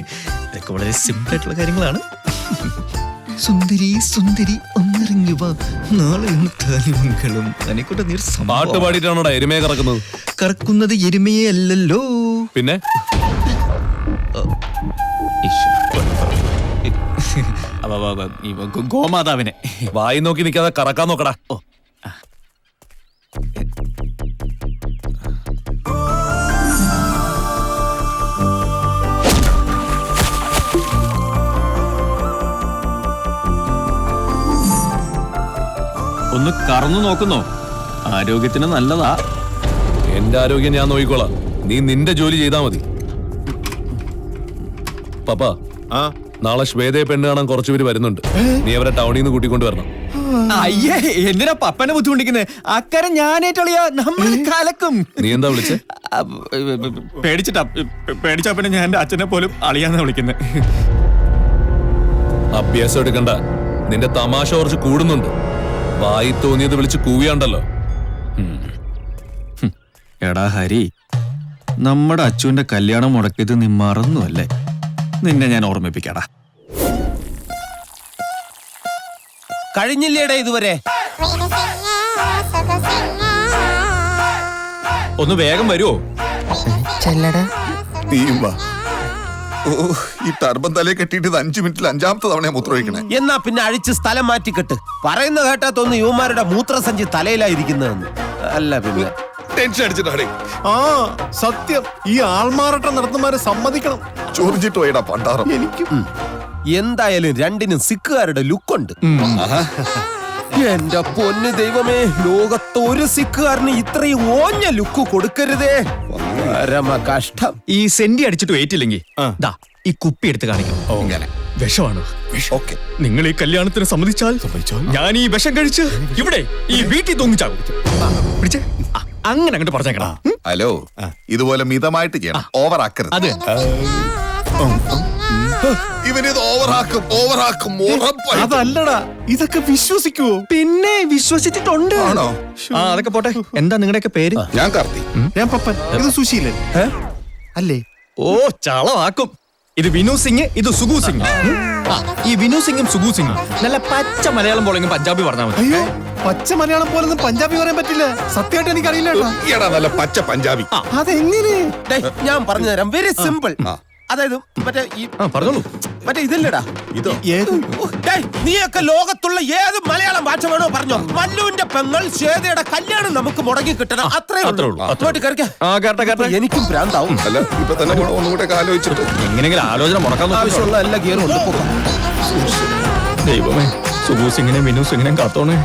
ഇതൊക്കെ വളരെ സിമ്പിൾ ആയിട്ടുള്ള കാര്യങ്ങളാണ്. സുന്ദരി സുന്ദരി ഒന്നിറങ്ങി വാ, നാളെ താലിമംഗളം. അതിനെക്കൊണ്ട് നീ പാട്ട് പാടിയിട്ടാണോടാ എരുമയെ കറക്കുന്നത്? കറക്കുന്നത് എരുമയെ അല്ലല്ലോ, പിന്നെ ഗോമാതാവിനെ. വായി നോക്കി നിൽക്കാതെ കറക്കാൻ നോക്കടാ. ഒന്ന് കറന്നു നോക്കുന്നോ? ആരോഗ്യത്തിന് നല്ലതാ. എന്റെ ആരോഗ്യം ഞാൻ നോക്കിക്കോളാം, നീ നിന്റെ ജോലി ചെയ്താ മതി. പപ്പാ, നാളെ ശ്വേതയെ പെണ്ണ് കാണാൻ കുറച്ചുപേര് വരുന്നുണ്ട്. നീ അവരെ ടൗണിൽ നിന്ന് കൂട്ടിക്കൊണ്ട് വരണം. അയ്യേ, എന്തിനാ പപ്പനെ ബുദ്ധിമുട്ടിക്കുന്നത്? അക്കരെ ഞാനേറ്റളിയാ, നമ്മൾ കലക്കും. നീ എന്താ വിളിച്ചേ? പേടിച്ചാ പിന്നെ ഞാൻ എന്റെ അച്ഛനെ പോലും അളിയാന്നാ വിളിക്കുന്നത്. അഭ്യാസം എടുക്കണ്ട, നിന്റെ തമാശ കുറച്ച് കൂടുന്നുണ്ട്. വായി തോന്നിയത് വിളിച്ച് കൂവിയാണ്ടല്ലോ. എടാ ഹരി, നമ്മുടെ അച്ഛന്റെ കല്യാണം മുടക്കിയത് നീ മറന്നു അല്ലേ? നിന്നെ ഞാൻ ഓർമ്മിപ്പിക്കടാ. കഴിഞ്ഞില്ലേടാ ഇതുവരെ? ഒന്ന് വേഗം വരുവോ? ഈ ടർബൻ തലയെ കെട്ടിയിട്ട് 5 മിനിറ്റിൽ 5ാമത്തെ തവണ മൂത്രമൊഴിക്കണേ. എന്നാ പിന്നെ അഴിച്ച് സ്ഥലം മാറ്റിക്കെട്ട്. പറയുന്ന കേട്ടാ തോന്നുന്നു യുവമാരുടെ മൂത്രസഞ്ചി തലയിലായിരിക്കുന്നതെന്ന്. അല്ല പിന്നെ ടെൻഷൻ അടിച്ചിട്ടാടേ. ആ സത്യം, ഈ ആൾമാറാട്ടം നടത്തുന്നവരെ സമ്മതിക്കണം. ചോദിച്ചിട്ട് പോയടാ പണ്ടാറം. എനിക്കും എന്തായാലും രണ്ടിനും സിക്കുകാരുടെ ലുക്കുണ്ട്. എന്റെ പൊന്ന് ദൈവമേ, ലോകത്തൊരു സിക്കുകാരന് ഇത്രയും ഓഞ്ഞ ലുക്ക് കൊടുക്കരുതേ. പരമ കഷ്ടം. ഈ സെന്റി അടിച്ചിട്ട് വെയിറ്റില്ലെങ്കിൽ ഈ കുപ്പി എടുത്ത് കാണിക്കണം. ഇങ്ങനെ വിഷമാണ്. ഓക്കെ, നിങ്ങൾ ഈ കല്യാണത്തിന് സമ്മതിച്ചാൽ ഞാൻ ഈ വിഷം കഴിച്ച് ഇവിടെ ഈ വീട്ടിൽ തൂങ്ങിച്ചാകും. പിടിച്ചേ, അങ്ങനെ അങ്ങോട്ട് പറഞ്ഞേക്കടാ. ഹലോ, ഇതുപോലെ മിതമായിട്ട് ചെയ്യണം, ഓവർ ആക്കരുത്. അതെ, ഇവനിത് ഓവറാക്കും. അതല്ലടാ, ഇതൊക്കെ വിശ്വസിക്കുവോ? പിന്നെ വിശ്വസിച്ചിട്ടുണ്ട്. ആണോ? അതൊക്കെ പോട്ടെ. എന്താ നിങ്ങളുടെയൊക്കെ പേര്? ഞാൻ കാർത്തി. ഞാൻ പപ്പൻ. ഇത് സുശീലൻ അല്ലേ? ഓ, ചളവാക്കും. ഇത് വിനു സിംഗ്, ഇത് സുഗു സിംഗ്. ഈ വിനു സിംഗും സുഗു സിംഗും നല്ല പച്ച മലയാളം പോലെങ്കിൽ പഞ്ചാബി പറഞ്ഞാൽ മതി. അയ്യോ, പച്ച മലയാളം പോലൊന്നും പഞ്ചാബി പറയാൻ പറ്റില്ല. സത്യമായിട്ട് എനിക്കറിയില്ല. ഈടാ നല്ല പച്ച പഞ്ചാബി. അതെങ്ങനെ? ഞാൻ പറഞ്ഞുതരാം, വെരി സിമ്പിൾ. അതായത് മറ്റേ പറഞ്ഞോളൂ. മറ്റേ ഇതില്ലടാ, ഇതോ നീയൊക്കെ ലോകത്തുള്ള ഏത് മലയാളം ഭാഷ വേണോ പറഞ്ഞോ. മല്ലുവിന്റെ പെങ്ങൾ ശ്വേതയുടെ കല്യാണം നമുക്ക് മുടങ്ങി കിട്ടണം, അത്രേ ഉള്ളൂ. എനിക്കും ഭ്രാന്താവും. അല്ല, ഇപ്പൊ തന്നെ ഒന്നുകൂടെ ആലോചിച്ചിട്ട് എങ്ങനെയെങ്കിലും ആലോചന മുടക്കാൻ ആവശ്യമുള്ള എല്ലാ ഗിയറും ഉണ്ട്. ദൈവമേ, സുഗു സിംഗിനെ വിനു സിംഗിനെ കാത്തോണേ.